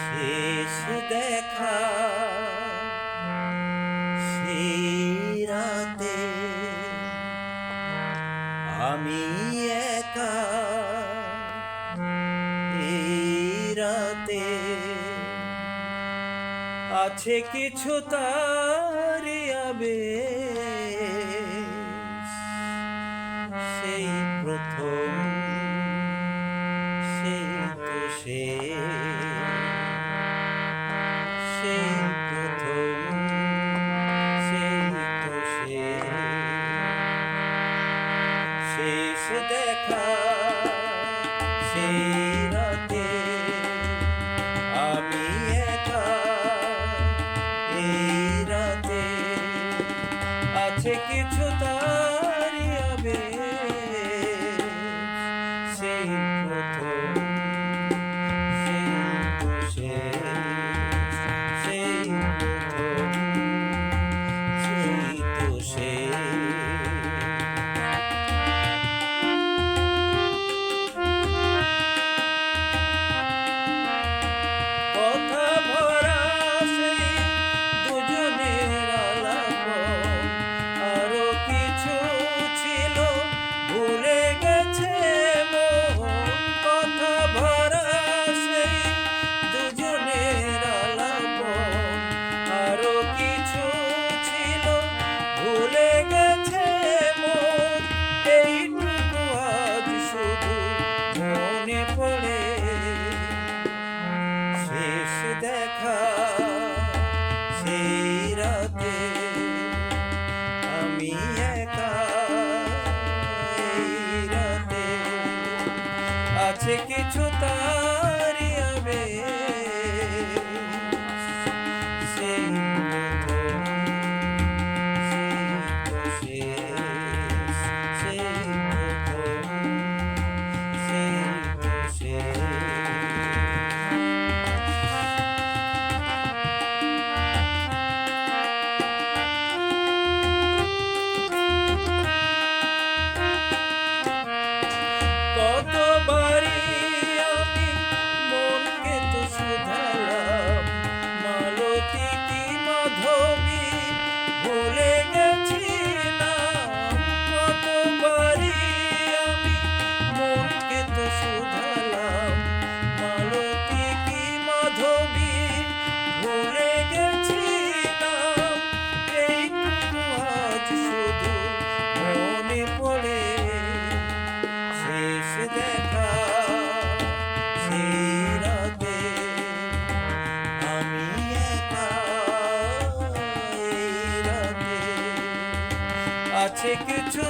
শেষ দেখা সেই রাতে আমি একা, এই রাতে আছে কিছু তারি আবেশ, সেই প্রথম সেই তো সেই প্রথম সেই তো শেষ দেখা সেই রাতে আমি একা, এই রাতে আছে কিছু তারি আবেশ, সেই প্রথম সেই তো সেই প্রথম সেই তো কথা ভরা সেই দুজনের আলাপ, আরো কিছু ছিল ভুলে গেছে মন। কথা ভরা সেই দুজনের আলাপ, আরো কিছু ছিল ভুলে গেছে মন। এইটুকু আজ শুধু মনে পড়ে, শেষ দেখা সেই রাতে আমি একা, এই রাতে আছে কিছু তারি আবেশ, সেই প্রথম সেই তো সেই প্রথম সেই তো কতবারই আমি মনকে তো শুধালাম, মালতী কি মাধবী ভুলে গেছি নাম। কতবারই আমি মনকে তো শুধালাম, মালতী কি মাধবী ভুলে গেছি নাম। এইটুকু আজ শুধু মনে পড়ে, শেষ দেখা সেই রাতে আমি একা, এই রাতে আছে কিছু